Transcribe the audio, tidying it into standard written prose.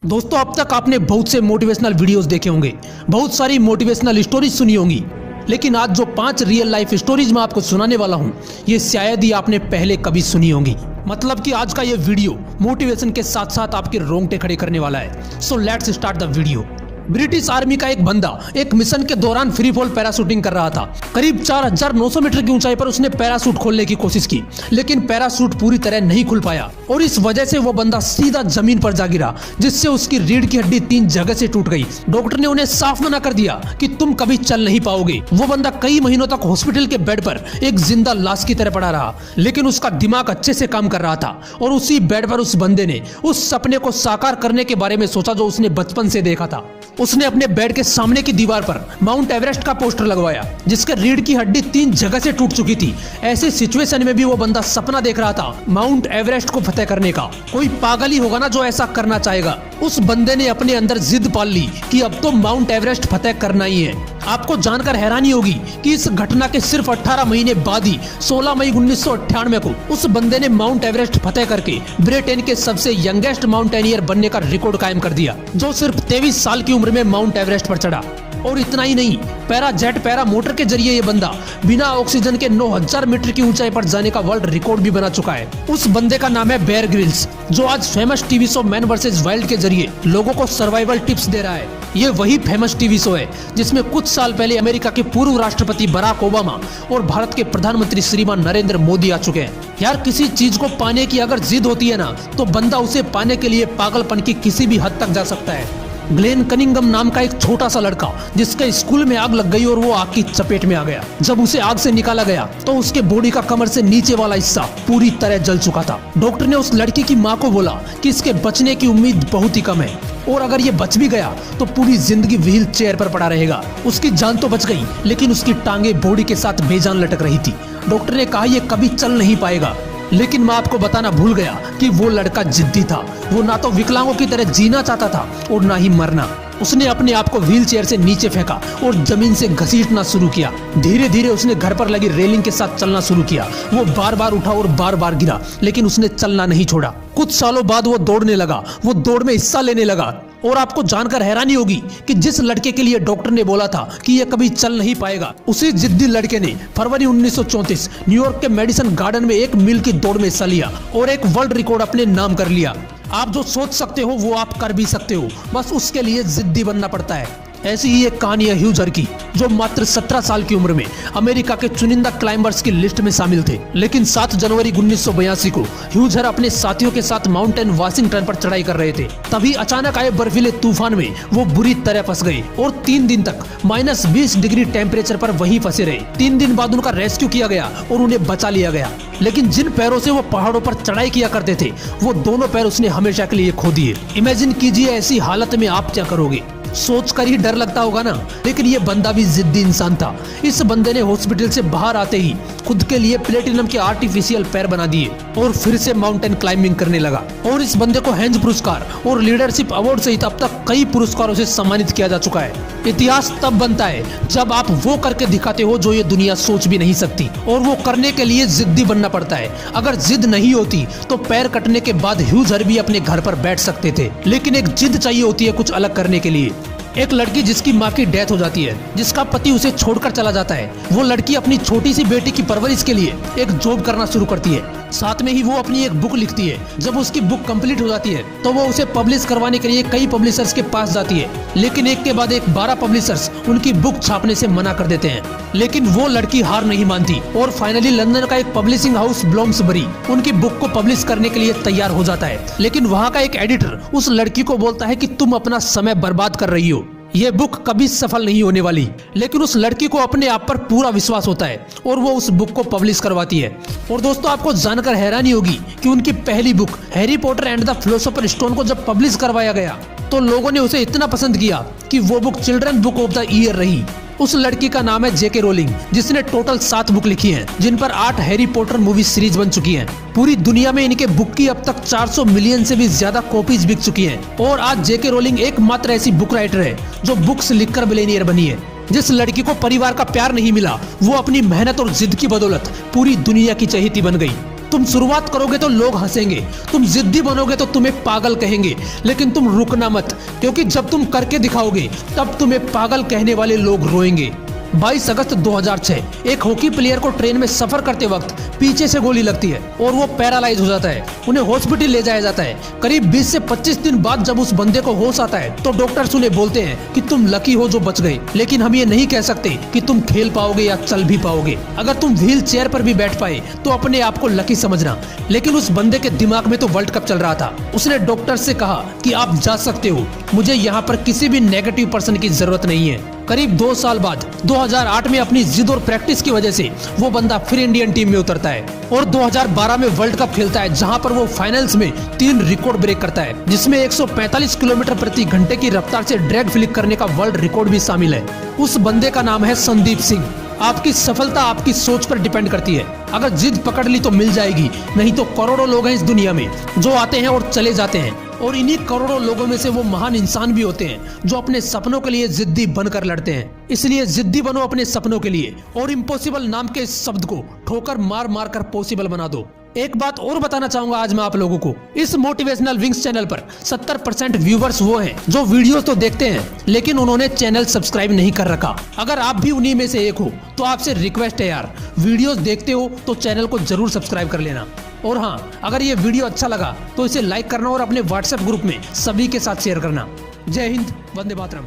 दोस्तों, अब तक आपने बहुत से मोटिवेशनल वीडियोस देखे होंगे, बहुत सारी मोटिवेशनल स्टोरीज सुनी होंगी, लेकिन आज जो 5 रियल लाइफ स्टोरीज मैं आपको सुनाने वाला हूं, ये शायद ही आपने पहले कभी सुनी होंगी। मतलब कि आज का ये वीडियो मोटिवेशन के साथ साथ आपके रोंगटे खड़े करने वाला है। So let's start the video. British army का एक बंदा एक मिशन के दौरान फ्री फॉल पैराशूटिंग कर रहा था। करीब 4900 मीटर की ऊंचाई पर उसने पैराशूट खोलने की कोशिश की, लेकिन पैराशूट पूरी तरह नहीं खुल पाया और इस वजह से वो बंदा सीधा जमीन पर जा गिरा, जिससे उसकी रीढ़ की हड्डी 3 जगह से टूट गई। डॉक्टर ने उन्हें साफ मना कर दिया कि तुम कभी चल नहीं पाओगे। वो बंदा कई महीनों तक हॉस्पिटल के बेड पर एक जिंदा लाश की तरह पड़ा रहा, लेकिन उसका दिमाग अच्छे से काम कर रहा था और उसी बेड पर उस बंदे ने उस सपने को साकार करने के बारे में सोचा जो उसने बचपन से देखा था। उसने अपने बेड के सामने की दीवार पर माउंट एवरेस्ट का पोस्टर लगवाया, जिसके रीढ़ की हड्डी 3 जगह से टूट चुकी थी। ऐसे सिचुएशन में भी वो बंदा सपना देख रहा था माउंट एवरेस्ट को फतेह करने का। कोई पागल ही होगा ना जो ऐसा करना चाहेगा। उस बंदे ने अपने अंदर जिद पाल ली कि अब तो माउंट एवरेस्ट फतेह करना ही है। आपको जानकर हैरानी होगी कि इस घटना के सिर्फ 18 महीने बाद ही 16 मई 1998 को उस बंदे ने माउंट एवरेस्ट फतेह करके ब्रिटेन के सबसे यंगेस्ट माउंटेनियर बनने का रिकॉर्ड कायम कर दिया, जो सिर्फ 23 साल की उम्र में माउंट एवरेस्ट पर चढ़ा। और इतना ही नहीं, पैरा मोटर के जरिए ये बंदा बिना ऑक्सीजन के 9000 मीटर की ऊंचाई पर जाने का वर्ल्ड रिकॉर्ड भी बना चुका है। उस बंदे का नाम है बेयर ग्रिल्स, जो आज famous TV show man versus wild के जरिए लोगों को सर्वाइवल टिप्स दे रहा है। ये वही फेमस टीवी शो है जिसमें कुछ साल पहले अमेरिका के पूर्व राष्ट्रपति बराक ओबामा और भारत के प्रधानमंत्री श्रीमान नरेंद्र मोदी आ चुके हैं। यार, किसी चीज को पाने की अगर जिद होती है ना, तो बंदा उसे पाने के लिए पागलपन की किसी भी हद तक जा सकता है। ग्लेन कनिंगम नाम का एक छोटा सा लड़का, जिसके स्कूल में आग लग गई और वो आग की चपेट में आ गया। जब उसे आग से निकाला गया तो उसके बॉडी का कमर से नीचे वाला हिस्सा पूरी तरह जल चुका था। डॉक्टर ने उस लड़की की माँ को बोला कि इसके बचने की उम्मीद बहुत ही कम है और अगर ये बच भी गया तो पूरी जिंदगी व्हील चेयर पर पड़ा रहेगा। उसकी जान तो बच गई, लेकिन उसकी टांगे बॉडी के साथ बेजान लटक रही थी। डॉक्टर ने कहा ये कभी चल नहीं पाएगा, लेकिन मैं आपको बताना भूल गया कि वो लड़का जिद्दी था। वो ना तो विकलांगों की तरह जीना चाहता था और ना ही मरना। उसने अपने आप को व्हील चेयर से नीचे फेंका और जमीन से घसीटना शुरू किया। धीरे धीरे उसने घर पर लगी रेलिंग के साथ चलना शुरू किया। वो बार बार उठा और बार बार गिरा, लेकिन उसने चलना नहीं छोड़ा। कुछ सालों बाद वो दौड़ने लगा, वो दौड़ में हिस्सा लेने लगा। और आपको जानकर हैरानी होगी कि जिस लड़के के लिए डॉक्टर ने बोला था कि ये कभी चल नहीं पाएगा, उसी जिद्दी लड़के ने फरवरी 1934 न्यूयॉर्क के मेडिसन गार्डन में 1 मील की दौड़ में हिस्सा लिया और एक वर्ल्ड रिकॉर्ड अपने नाम कर लिया। आप जो सोच सकते हो वो आप कर भी सकते हो, बस उसके लिए जिद्दी बनना पड़ता है। ऐसी ही एक कहानी है ह्यूजर की, जो मात्र 17 साल की उम्र में अमेरिका के चुनिंदा क्लाइंबर्स की लिस्ट में शामिल थे। लेकिन 7 जनवरी 1982 को ह्यूजर अपने साथियों के साथ माउंटेन वाशिंगटन पर चढ़ाई कर रहे थे। तभी अचानक आए बर्फीले तूफान में वो बुरी तरह फंस गए और 3 दिन तक -20 डिग्री टेम्परेचर पर वहीं फंसे रहे। 3 दिन बाद उनका रेस्क्यू किया गया और उन्हें बचा लिया गया। लेकिन जिन पैरों से वो पहाड़ों पर चढ़ाई किया करते थे, वो दोनों पैर उसने हमेशा के लिए खो दिए। इमेजिन कीजिए ऐसी हालत में आप क्या करोगे। सोचकर ही डर लगता होगा ना, लेकिन ये बंदा भी जिद्दी इंसान था। इस बंदे ने हॉस्पिटल से बाहर आते ही खुद के लिए प्लेटिनम के आर्टिफिशियल पैर बना दिए और फिर से माउंटेन क्लाइंबिंग करने लगा। और इस बंदे को हेंज पुरस्कार और लीडरशिप अवार्ड सहित अब तक कई पुरस्कारों से सम्मानित किया जा चुका है। इतिहास तब बनता है जब आप वो करके दिखाते हो जो ये दुनिया सोच भी नहीं सकती, और वो करने के लिए जिद्दी बनना पड़ता है। अगर जिद नहीं होती तो पैर कटने के बाद ह्यूजर भी अपने घर पर बैठ सकते थे, लेकिन एक जिद चाहिए होती है कुछ अलग करने के लिए। एक लड़की जिसकी माँ की डेथ हो जाती है, जिसका पति उसे छोड़कर चला जाता है, वो लड़की अपनी छोटी सी बेटी की परवरिश के लिए एक जॉब करना शुरू करती है। साथ में ही वो अपनी एक बुक लिखती है। जब उसकी बुक कंप्लीट हो जाती है तो वो उसे पब्लिश करवाने के लिए कई पब्लिशर्स के पास जाती है, लेकिन एक के बाद एक 12 पब्लिशर्स उनकी बुक छापने से मना कर देते हैं। लेकिन वो लड़की हार नहीं मानती और फाइनली लंदन का एक पब्लिशिंग हाउस ब्लोम्सबरी उनकी बुक को पब्लिश करने के लिए तैयार हो जाता है। लेकिन वहाँ का एक एडिटर उस लड़की को बोलता है कि तुम अपना समय बर्बाद कर रही हो, ये बुक कभी सफल नहीं होने वाली। लेकिन उस लड़की को अपने आप पर पूरा विश्वास होता है और वो उस बुक को पब्लिश करवाती है। और दोस्तों, आपको जानकर हैरानी होगी कि उनकी पहली book Harry Potter and the philosopher stone को जब पब्लिश करवाया गया तो लोगों ने उसे इतना पसंद किया कि वो book children book of the year रही। उस लड़की का नाम है जेके रोलिंग, जिसने टोटल 7 बुक लिखी हैं, जिन पर 8 हैरी पॉटर मूवी सीरीज बन चुकी हैं। पूरी दुनिया में इनके बुक की अब तक 400 मिलियन से भी ज्यादा कॉपीज बिक चुकी हैं। और आज जेके रोलिंग एकमात्र ऐसी बुक राइटर है जो बुक्स लिखकर मिलियनेयर बनी है। जिस लड़की को परिवार का प्यार नहीं मिला, वो अपनी मेहनत और जिद की बदौलत पूरी दुनिया की चहेती बन गई। तुम शुरुआत करोगे तो लोग हंसेंगे, तुम जिद्दी बनोगे तो तुम्हें पागल कहेंगे, लेकिन तुम रुकना मत, क्योंकि जब तुम करके दिखाओगे तब तुम्हें पागल कहने वाले लोग रोएंगे। 22 अगस्त 2006 एक हॉकी प्लेयर को ट्रेन में सफर करते वक्त पीछे से गोली लगती है और वो पैरालाइज हो जाता है। उन्हें हॉस्पिटल ले जाया जाता है। करीब 20 से 25 दिन बाद जब उस बंदे को होश आता है तो डॉक्टर्स उन्हें बोलते हैं कि तुम लकी हो जो बच गए, लेकिन हम ये नहीं कह सकते कि तुम खेल पाओगे या चल भी पाओगे। अगर तुम व्हील चेयर पर भी बैठ पाए तो अपने आप को लकी समझना। लेकिन उस बंदे के दिमाग में तो वर्ल्ड कप चल रहा था। उसने डॉक्टर से कहा कि आप जा सकते हो, मुझे यहाँ पर किसी भी नेगेटिव पर्सन की जरूरत नहीं है। करीब 2 साल बाद 2008 में अपनी जिद और प्रैक्टिस की वजह से वो बंदा फिर इंडियन टीम में उतरता है और 2012 में वर्ल्ड कप खेलता है, जहां पर वो फाइनल्स में 3 रिकॉर्ड ब्रेक करता है, जिसमें 145 किलोमीटर प्रति घंटे की रफ्तार से ड्रैग फ्लिक करने का वर्ल्ड रिकॉर्ड भी शामिल है। उस बंदे का नाम है संदीप सिंह। आपकी सफलता आपकी सोच पर डिपेंड करती है। अगर जिद पकड़ ली तो मिल जाएगी, नहीं तो करोड़ों लोग हैं इस दुनिया में जो आते हैं और चले जाते हैं, और इन्हीं करोड़ों लोगों में से वो महान इंसान भी होते हैं जो अपने सपनों के लिए जिद्दी बनकर लड़ते हैं। इसलिए जिद्दी बनो अपने सपनों के लिए और इम्पॉसिबल नाम के इस शब्द को ठोकर मार मार कर पॉसिबल बना दो। एक बात और बताना चाहूंगा आज मैं आप लोगों को, इस मोटिवेशनल विंग्स चैनल पर 70% व्यूवर्स वो हैं जो वीडियोस तो देखते हैं लेकिन उन्होंने चैनल सब्सक्राइब नहीं कर रखा। अगर आप भी उन्हीं में से एक हो तो आपसे रिक्वेस्ट है यार, वीडियोस देखते हो तो चैनल को जरूर सब्सक्राइब कर लेना। और हाँ, अगर ये वीडियो अच्छा लगा तो इसे लाइक करना और अपने व्हाट्सएप ग्रुप में सभी के साथ शेयर करना। जय हिंद, वंदे मातरम।